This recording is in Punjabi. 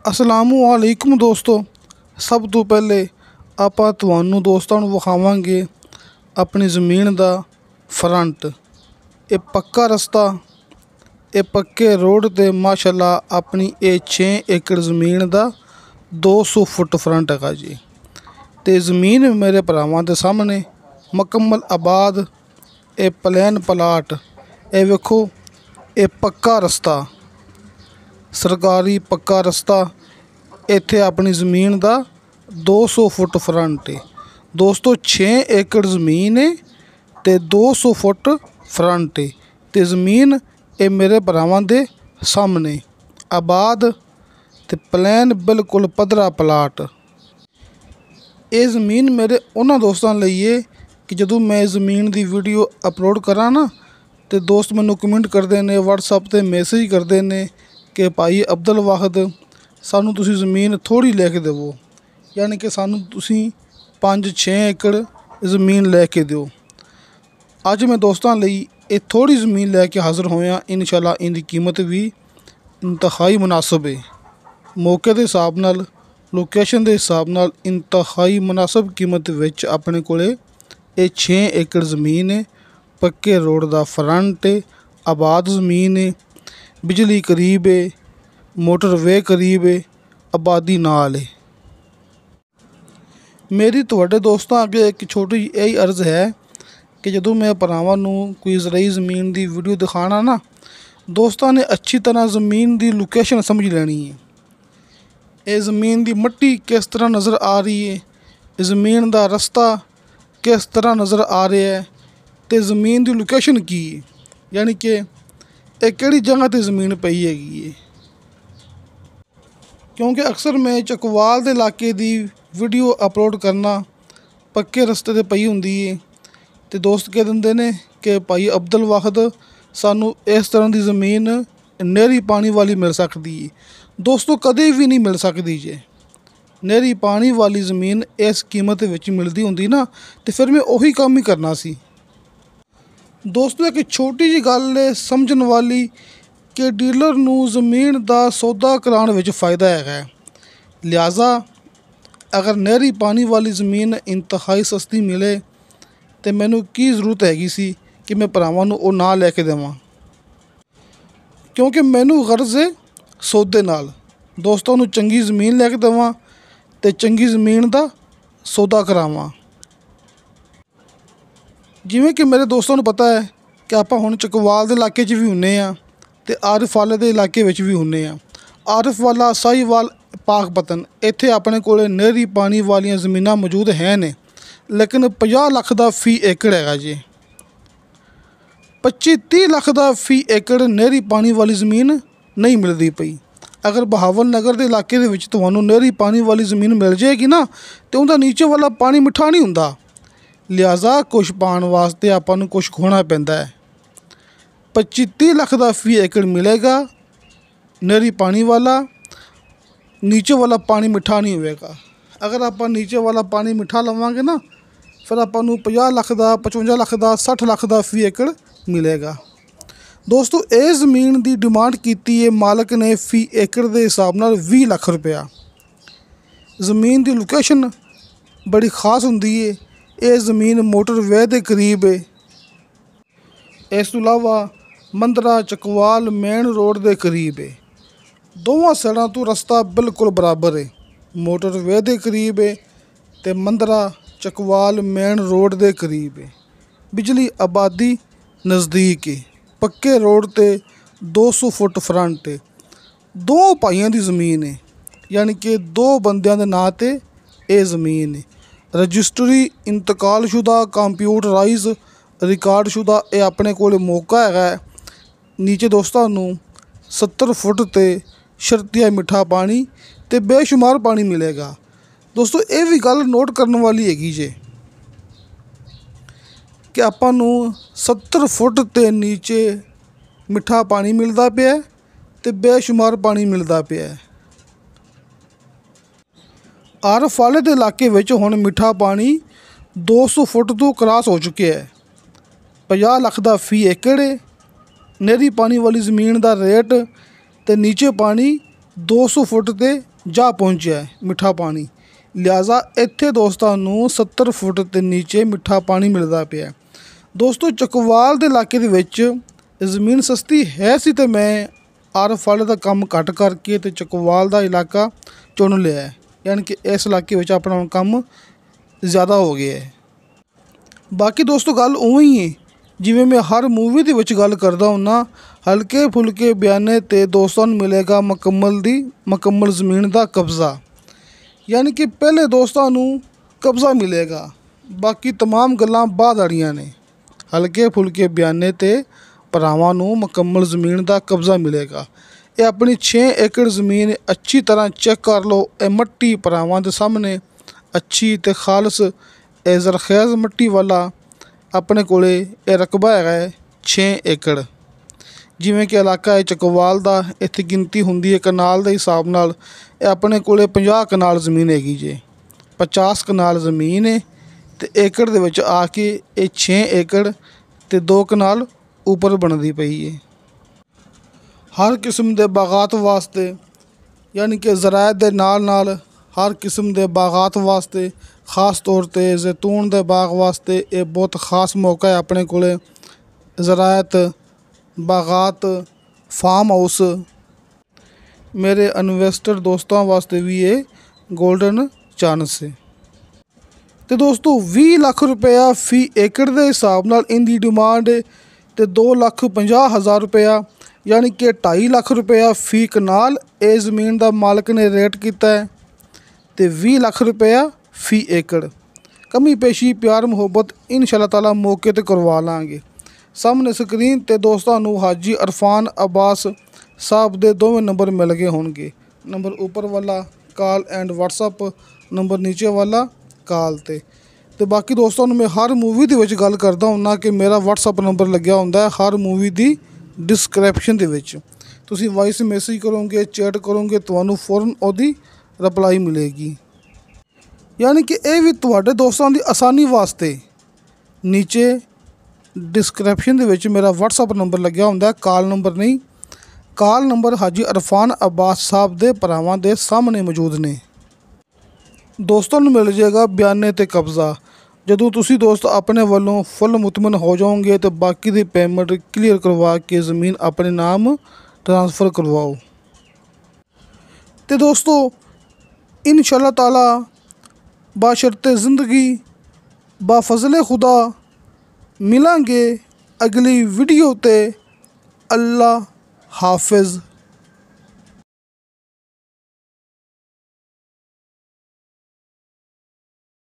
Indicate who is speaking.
Speaker 1: ਅਸਲਾਮੁਅਲੈਕੁਮ ਦੋਸਤੋ, ਸਭ ਤੋਂ ਪਹਿਲੇ ਆਪਾਂ ਤੁਹਾਨੂੰ ਦੋਸਤਾਂ ਨੂੰ ਵਿਖਾਵਾਂਗੇ ਆਪਣੀ ਜ਼ਮੀਨ ਦਾ ਫਰੰਟ। ਇਹ ਪੱਕਾ ਰਸਤਾ, ਇਹ ਪੱਕੇ ਰੋਡ 'ਤੇ ਮਾਸ਼ਾਅੱਲਾ ਆਪਣੀ ਇਹ 6 ਏਕੜ ਜ਼ਮੀਨ ਦਾ 200 ਫੁੱਟ ਫਰੰਟ ਹੈਗਾ ਜੀ। ਅਤੇ ਜ਼ਮੀਨ ਮੇਰੇ ਭਰਾਵਾਂ ਦੇ ਸਾਹਮਣੇ ਮੁਕੰਮਲ ਆਬਾਦ, ਇਹ ਪਲੇਨ ਪਲਾਟ। ਇਹ ਵੇਖੋ, ਇਹ ਪੱਕਾ ਰਸਤਾ, ਸਰਕਾਰੀ ਪੱਕਾ ਰਸਤਾ। ਇੱਥੇ ਆਪਣੀ ਜ਼ਮੀਨ ਦਾ 200 ਫੁੱਟ ਫਰੰਟ ਹੈ ਦੋਸਤੋ। 6 ਏਕੜ ਜ਼ਮੀਨ ਹੈ ਅਤੇ 200 ਫੁੱਟ ਫਰੰਟ ਹੈ। ਅਤੇ ਜ਼ਮੀਨ ਇਹ ਮੇਰੇ ਭਰਾਵਾਂ ਦੇ ਸਾਹਮਣੇ ਆਬਾਦ ਅਤੇ ਪਲੇਨ, ਬਿਲਕੁਲ ਪੱਧਰਾ ਪਲਾਟ। ਇਹ ਜ਼ਮੀਨ ਮੇਰੇ ਉਹਨਾਂ ਦੋਸਤਾਂ ਲਈ ਹੈ ਕਿ ਜਦੋਂ ਮੈਂ ਜ਼ਮੀਨ ਦੀ ਵੀਡੀਓ ਅਪਲੋਡ ਕਰਾਂ ਨਾ, ਅਤੇ ਦੋਸਤ ਮੈਨੂੰ ਕਮੈਂਟ ਕਰਦੇ ਨੇ, ਵਟਸਐਪ 'ਤੇ ਮੈਸੇਜ ਕਰਦੇ ਨੇ ਕਿ ਭਾਈ ਅਬਦੁਲ ਵਾਹਿਦ, ਸਾਨੂੰ ਤੁਸੀਂ ਜ਼ਮੀਨ ਥੋੜ੍ਹੀ ਲੈ ਕੇ ਦੇਵੋ, ਯਾਨੀ ਕਿ ਸਾਨੂੰ ਤੁਸੀਂ 5-6 ਏਕੜ ਜ਼ਮੀਨ ਲੈ ਕੇ ਦਿਓ। ਅੱਜ ਮੈਂ ਦੋਸਤਾਂ ਲਈ ਇਹ ਥੋੜ੍ਹੀ ਜ਼ਮੀਨ ਲੈ ਕੇ ਹਾਜ਼ਰ ਹੋਇਆ। ਇਨਸ਼ਾਅੱਲਾ ਇਹਦੀ ਕੀਮਤ ਵੀ ਇੰਤਹਾਈ ਮੁਨਾਸਬ ਹੈ, ਮੌਕੇ ਦੇ ਹਿਸਾਬ ਨਾਲ, ਲੋਕੇਸ਼ਨ ਦੇ ਹਿਸਾਬ ਨਾਲ ਇੰਤਹਾਈ ਮੁਨਾਸਬ ਕੀਮਤ ਵਿੱਚ ਆਪਣੇ ਕੋਲ ਇਹ 6 ਏਕੜ ਜ਼ਮੀਨ ਹੈ। ਪੱਕੇ ਰੋਡ ਦਾ ਫਰੰਟ ਹੈ, ਆਬਾਦ ਜ਼ਮੀਨ ਹੈ, ਬਿਜਲੀ ਕਰੀਬ ਹੈ, ਮੋਟਰਵੇ ਕਰੀਬ ਹੈ, ਆਬਾਦੀ ਨਾਲ ਹੈ। ਮੇਰੀ ਤੁਹਾਡੇ ਦੋਸਤਾਂ ਅੱਗੇ ਇੱਕ ਛੋਟੀ ਜਿਹੀ ਅਰਜ਼ ਹੈ ਕਿ ਜਦੋਂ ਮੈਂ ਭਰਾਵਾਂ ਨੂੰ ਕੋਈ ਜ਼ਰਾਈ ਜ਼ਮੀਨ ਦੀ ਵੀਡੀਓ ਦਿਖਾਉਣਾ ਨਾ, ਦੋਸਤਾਂ ਨੇ ਅੱਛੀ ਤਰ੍ਹਾਂ ਜ਼ਮੀਨ ਦੀ ਲੋਕੇਸ਼ਨ ਸਮਝ ਲੈਣੀ ਹੈ। ਇਹ ਜ਼ਮੀਨ ਦੀ ਮਿੱਟੀ ਕਿਸ ਤਰ੍ਹਾਂ ਨਜ਼ਰ ਆ ਰਹੀ ਹੈ, ਜ਼ਮੀਨ ਦਾ ਰਸਤਾ ਕਿਸ ਤਰ੍ਹਾਂ ਨਜ਼ਰ ਆ ਰਿਹਾ ਹੈ, ਅਤੇ ਜ਼ਮੀਨ ਦੀ ਲੋਕੇਸ਼ਨ ਕੀ ਹੈ, ਯਾਨੀ ਕਿ ਇਹ ਕਿਹੜੀ ਜਗ੍ਹਾ 'ਤੇ ਜ਼ਮੀਨ ਪਈ ਹੈਗੀ ਹੈ। ਕਿਉਂਕਿ ਅਕਸਰ ਮੈਂ ਚੱਕਵਾਲ ਦੇ ਇਲਾਕੇ ਦੀ ਵੀਡੀਓ ਅਪਲੋਡ ਕਰਨਾ, ਪੱਕੇ ਰਸਤੇ 'ਤੇ ਪਈ ਹੁੰਦੀ ਹੈ, ਅਤੇ ਦੋਸਤ ਕਹਿ ਦਿੰਦੇ ਨੇ ਕਿ ਭਾਈ ਅਬਦੁਲ ਵਾਹਿਦ, ਸਾਨੂੰ ਇਸ ਤਰ੍ਹਾਂ ਦੀ ਜ਼ਮੀਨ ਨਹਿਰੀ ਪਾਣੀ ਵਾਲੀ ਮਿਲ ਸਕਦੀ ਹੈ। ਦੋਸਤੋ, ਕਦੇ ਵੀ ਨਹੀਂ ਮਿਲ ਸਕਦੀ ਜੇ। ਨਹਿਰੀ ਪਾਣੀ ਵਾਲੀ ਜ਼ਮੀਨ ਇਸ ਕੀਮਤ ਵਿੱਚ ਮਿਲਦੀ ਹੁੰਦੀ ਨਾ, ਅਤੇ ਫਿਰ ਮੈਂ ਉਹੀ ਕੰਮ ਹੀ ਕਰਨਾ ਸੀ। ਦੋਸਤੋ, ਇੱਕ ਛੋਟੀ ਜਿਹੀ ਗੱਲ ਹੈ ਸਮਝਣ ਵਾਲੀ ਕਿ ਡੀਲਰ ਨੂੰ ਜ਼ਮੀਨ ਦਾ ਸੌਦਾ ਕਰਾਉਣ ਵਿੱਚ ਫ਼ਾਇਦਾ ਹੈਗਾ। ਲਿਹਾਜ਼ਾ ਅਗਰ ਨਹਿਰੀ ਪਾਣੀ ਵਾਲੀ ਜ਼ਮੀਨ ਇੰਤਹਾਈ ਸਸਤੀ ਮਿਲੇ ਤਾਂ ਮੈਨੂੰ ਕੀ ਜ਼ਰੂਰਤ ਹੈਗੀ ਸੀ ਕਿ ਮੈਂ ਭਰਾਵਾਂ ਨੂੰ ਉਹ ਨਾ ਲੈ ਕੇ ਦੇਵਾਂ, ਕਿਉਂਕਿ ਮੈਨੂੰ ਗਰਜ਼ ਹੈ ਸੌਦੇ ਨਾਲ, ਦੋਸਤਾਂ ਨੂੰ ਚੰਗੀ ਜ਼ਮੀਨ ਲੈ ਕੇ ਦੇਵਾਂ ਅਤੇ ਚੰਗੀ ਜ਼ਮੀਨ ਦਾ ਸੌਦਾ ਕਰਾਵਾਂ। ਜਿਵੇਂ ਕਿ ਮੇਰੇ ਦੋਸਤਾਂ ਨੂੰ ਪਤਾ ਹੈ ਕਿ ਆਪਾਂ ਹੁਣ ਚੱਕਵਾਲ ਦੇ ਇਲਾਕੇ 'ਚ ਵੀ ਹੁੰਦੇ ਹਾਂ ਅਤੇ ਆਰਿਫ ਵਾਲੇ ਦੇ ਇਲਾਕੇ ਵਿੱਚ ਵੀ ਹੁੰਦੇ ਹਾਂ। ਆਰਿਫ ਵਾਲਾ, ਸਾਹੀਵਾਲ, ਪਾਕਪਤਨ, ਇੱਥੇ ਆਪਣੇ ਕੋਲ ਨਹਿਰੀ ਪਾਣੀ ਵਾਲੀਆਂ ਜ਼ਮੀਨਾਂ ਮੌਜੂਦ ਹੈ ਨੇ, ਲੇਕਿਨ 50 ਲੱਖ ਦਾ ਫੀ ਏਕੜ ਹੈਗਾ ਜੀ। 25-30 ਲੱਖ ਦਾ ਫੀ ਏਕੜ ਨਹਿਰੀ ਪਾਣੀ ਵਾਲੀ ਜ਼ਮੀਨ ਨਹੀਂ ਮਿਲਦੀ ਪਈ। ਅਗਰ ਬਹਾਵਲ ਨਗਰ ਦੇ ਇਲਾਕੇ ਦੇ ਵਿੱਚ ਤੁਹਾਨੂੰ ਨਹਿਰੀ ਪਾਣੀ ਵਾਲੀ ਜ਼ਮੀਨ ਮਿਲ ਜਾਏਗੀ ਨਾ, ਅਤੇ ਉਹਦਾ ਨੀਚੇ ਵਾਲਾ ਪਾਣੀ ਮਿੱਠਾ ਨਹੀਂ ਹੁੰਦਾ। ਲਿਹਾਜ਼ਾ ਕੁਛ ਪਾਉਣ ਵਾਸਤੇ ਆਪਾਂ ਨੂੰ ਕੁਛ ਖੋਣਾ ਪੈਂਦਾ ਹੈ। 25-30 ਲੱਖ ਦਾ ਫੀ ਏਕੜ ਮਿਲੇਗਾ ਨਹਿਰੀ ਪਾਣੀ ਵਾਲਾ, ਨੀਚੇ ਵਾਲਾ ਪਾਣੀ ਮਿੱਠਾ ਨਹੀਂ ਹੋਵੇਗਾ। ਅਗਰ ਆਪਾਂ ਨੀਚੇ ਵਾਲਾ ਪਾਣੀ ਮਿੱਠਾ ਲਵਾਂਗੇ ਨਾ, ਫਿਰ ਆਪਾਂ ਨੂੰ 50 ਲੱਖ ਦਾ, 55 ਲੱਖ ਦਾ, 60 ਲੱਖ ਦਾ ਫੀ ਏਕੜ ਮਿਲੇਗਾ। ਦੋਸਤੋ, ਇਹ ਜ਼ਮੀਨ ਦੀ ਡਿਮਾਂਡ ਕੀਤੀ ਹੈ ਮਾਲਕ ਨੇ ਫੀ ਏਕੜ ਦੇ ਹਿਸਾਬ ਨਾਲ 20 ਲੱਖ ਰੁਪਇਆ। ਜ਼ਮੀਨ ਦੀ ਲੋਕੇਸ਼ਨ ਬੜੀ ਖਾਸ ਹੁੰਦੀ ਹੈ। ਇਹ ਜ਼ਮੀਨ ਮੋਟਰਵੇ ਦੇ ਕਰੀਬ ਹੈ। ਇਸ ਤੋਂ ਇਲਾਵਾ ਮੰਦਰਾ ਚੱਕਵਾਲ ਮੇਨ ਰੋਡ ਦੇ ਕਰੀਬ ਹੈ। ਦੋਵਾਂ ਸਾਈਡਾਂ ਤੋਂ ਰਸਤਾ ਬਿਲਕੁਲ ਬਰਾਬਰ ਹੈ। ਮੋਟਰਵੇ ਦੇ ਕਰੀਬ ਹੈ ਅਤੇ ਮੰਦਰਾ ਚੱਕਵਾਲ ਮੇਨ ਰੋਡ ਦੇ ਕਰੀਬ ਹੈ। ਬਿਜਲੀ ਆਬਾਦੀ ਨਜ਼ਦੀਕ ਹੈ। ਪੱਕੇ ਰੋਡ 'ਤੇ 200 ਫੁੱਟ ਫਰੰਟ ਹੈ। ਦੋ ਭਾਈਆਂ ਦੀ ਜ਼ਮੀਨ ਹੈ, ਯਾਨੀ ਕਿ 2 ਬੰਦਿਆਂ ਦੇ ਨਾਂ 'ਤੇ ਇਹ ਜ਼ਮੀਨ ਹੈ। ਰਜਿਸਟਰੀ ਇੰਤਕਾਲਸ਼ੁਦਾ, ਕੰਪਿਊਟਰਾਈਜ਼, ਰਿਕਾਰਡਸ਼ੁਦਾ ਇਹ ਆਪਣੇ ਕੋਲ ਮੌਕਾ ਹੈਗਾ। ਨੀਚੇ ਦੋਸਤਾਂ ਨੂੰ 70 ਫੁੱਟ 'ਤੇ ਸ਼ਰਤੀਆ ਮਿੱਠਾ ਪਾਣੀ ਅਤੇ ਬੇਸ਼ੁਮਾਰ ਪਾਣੀ ਮਿਲੇਗਾ। ਦੋਸਤੋ, ਇਹ ਵੀ ਗੱਲ ਨੋਟ ਕਰਨ ਵਾਲੀ ਹੈਗੀ ਜੇ ਕਿ ਆਪਾਂ ਨੂੰ 70 ਫੁੱਟ 'ਤੇ ਨੀਚੇ ਮਿੱਠਾ ਪਾਣੀ ਮਿਲਦਾ ਪਿਆ ਅਤੇ ਬੇਸ਼ੁਮਾਰ ਪਾਣੀ ਮਿਲਦਾ ਪਿਆ। ਆਰਿਫ ਵਾਲੇ ਦੇ ਇਲਾਕੇ ਵਿੱਚ ਹੁਣ ਮਿੱਠਾ ਪਾਣੀ 200 ਫੁੱਟ ਤੋਂ ਕ੍ਰਾਸ ਹੋ ਚੁੱਕਿਆ ਹੈ। 50 ਲੱਖ ਦਾ ਫੀ ਏਕੜ ਹੈ। ਨਹਿਰੀ ਪਾਣੀ ਵਾਲੀ ਜ਼ਮੀਨ ਦਾ ਰੇਟ ਅਤੇ ਨੀਚੇ ਪਾਣੀ 200 ਫੁੱਟ 'ਤੇ ਜਾ ਪਹੁੰਚਿਆ ਹੈ ਮਿੱਠਾ ਪਾਣੀ। ਲਿਹਾਜ਼ਾ ਇੱਥੇ ਦੋਸਤਾਂ ਨੂੰ 70 ਫੁੱਟ ਦੇ ਨੀਚੇ ਮਿੱਠਾ ਪਾਣੀ ਮਿਲਦਾ ਪਿਆ। ਦੋਸਤੋ ਚੱਕਵਾਲ ਦੇ ਇਲਾਕੇ ਦੇ ਵਿੱਚ ਜ਼ਮੀਨ ਸਸਤੀ ਹੈ ਸੀ ਅਤੇ ਮੈਂ ਆਰਫ ਵਾਲੇ ਦਾ ਕੰਮ ਘੱਟ ਕਰਕੇ ਅਤੇ ਚੱਕਵਾਲ ਦਾ ਇਲਾਕਾ ਚੁਣ ਲਿਆ ਹੈ, ਯਾਨੀ ਕਿ ਇਸ ਇਲਾਕੇ ਵਿੱਚ ਆਪਣਾ ਕੰਮ ਜ਼ਿਆਦਾ ਹੋ ਗਿਆ ਹੈ। ਬਾਕੀ ਦੋਸਤੋ ਗੱਲ ਉਵੇਂ ਹੀ ਹੈ ਜਿਵੇਂ ਮੈਂ ਹਰ ਮੂਵੀ ਦੇ ਵਿੱਚ ਗੱਲ ਕਰਦਾ ਹੁੰਦਾ, ਹਲਕੇ ਫੁਲਕੇ ਬਿਆਨੇ 'ਤੇ ਦੋਸਤਾਂ ਨੂੰ ਮਿਲੇਗਾ ਮੁਕੰਮਲ ਜ਼ਮੀਨ ਦਾ ਕਬਜ਼ਾ। ਯਾਨੀ ਕਿ ਪਹਿਲੇ ਦੋਸਤਾਂ ਨੂੰ ਕਬਜ਼ਾ ਮਿਲੇਗਾ, ਬਾਕੀ ਤਮਾਮ ਗੱਲਾਂ ਬਾਅਦ ਵਾਲੀਆਂ ਨੇ। ਹਲਕੇ ਫੁਲਕੇ ਬਿਆਨੇ 'ਤੇ ਭਰਾਵਾਂ ਨੂੰ ਮੁਕੰਮਲ ਜ਼ਮੀਨ ਦਾ ਕਬਜ਼ਾ ਮਿਲੇਗਾ। ਇਹ ਆਪਣੀ 6 ਏਕੜ ਜ਼ਮੀਨ ਅੱਛੀ ਤਰ੍ਹਾਂ ਚੈੱਕ ਕਰ ਲਓ। ਇਹ ਮਿੱਟੀ ਭਰਾਵਾਂ ਦੇ ਸਾਹਮਣੇ ਅੱਛੀ ਅਤੇ ਖਾਲਸ ਜ਼ਰਖੇਜ਼ ਮਿੱਟੀ ਵਾਲਾ ਆਪਣੇ ਕੋਲ ਇਹ ਰਕਬਾ ਹੈਗਾ ਹੈ 6 ਏਕੜ। ਜਿਵੇਂ ਕਿ ਇਲਾਕਾ ਹੈ ਚੱਕਵਾਲ ਦਾ, ਇੱਥੇ ਗਿਣਤੀ ਹੁੰਦੀ ਹੈ ਕਨਾਲ ਦੇ ਹਿਸਾਬ ਨਾਲ। ਇਹ ਆਪਣੇ ਕੋਲ 50 ਕਨਾਲ ਜ਼ਮੀਨ ਹੈਗੀ ਜੇ, 50 ਕਨਾਲ ਜ਼ਮੀਨ ਹੈ ਅਤੇ ਏਕੜ ਦੇ ਵਿੱਚ ਆ ਕੇ ਇਹ 6 ਏਕੜ ਅਤੇ 2 ਕਨਾਲ ਉੱਪਰ ਬਣਦੀ ਪਈ ਹੈ। ਹਰ ਕਿਸਮ ਦੇ ਬਾਗਾਤ ਵਾਸਤੇ, ਯਾਨੀ ਕਿ ਜ਼ਰਾਇਤ ਦੇ ਨਾਲ ਹਰ ਕਿਸਮ ਦੇ ਬਾਗਾਤ ਵਾਸਤੇ, ख़ास तौर ते जैतून के बाग वास्ते ये बहुत ख़ास मौका है। अपने को ज़रायत बागात फार्म हाउस मेरे इन्वेस्टर दोस्तों वास्ते भी ये गोल्डन चांस है। तो दोस्तों 20 लाख रुपया फी एकड़ के हिसाब नाल इनकी डिमांड है तो 2,50,000 रुपया, यानी कि 2.5 लाख रुपया फी कनाल ये ज़मीन का मालिक ने रेट किया है। तो 20 लाख रुपया फी एकड़। कमी पेशी प्यार मुहब्बत इंशाअल्लाह ताला मौके ते करवा लांगे। सामने स्क्रीन ते दोस्तों हाजी अरफान अब्बास साहब दे दोवें नंबर मिल गए होंगे। नंबर ऊपर वाला कॉल एंड व्हाट्सअप नंबर नीचे वाला कॉल ते बाकी दोस्तों मैं हर मूवी दे विच गल करदा हुन्ना कि मेरा व्हाट्सअप नंबर लग्या हुंदा है हर मूवी दी डिस्क्रिप्शन दे विच। तुसीं वॉइस मैसेज करोगे, चैट करोगे, तुहानूं फौरन ओहदी रिप्लाई मिलेगी। यानी कि यह भी तुहाडे दोस्तों की आसानी वास्ते नीचे डिस्क्रिप्शन दे विच मेरा व्हाट्सअप नंबर लग्या हुंदा है, कॉल नंबर नहीं। कॉल नंबर हाजी अरफान अब्बास साहब दे भरावां दे सामने मौजूद ने। दोस्तों नूं मिल जाएगा बयाने ते कब्ज़ा। जदों तुसीं दोस्त अपने वालों फुल मुतमन हो जाओगे तो बाकी दी पेमेंट क्लीयर करवा के ज़मीन अपने नाम ट्रांसफ़र करवाओ। तो दोस्तों इंशाअल्लाह ताला बाशर्ते ज़िंदगी बाफज़ले खुदा मिलांगे अगली वीडियो ते। अल्लाह हाफिज़।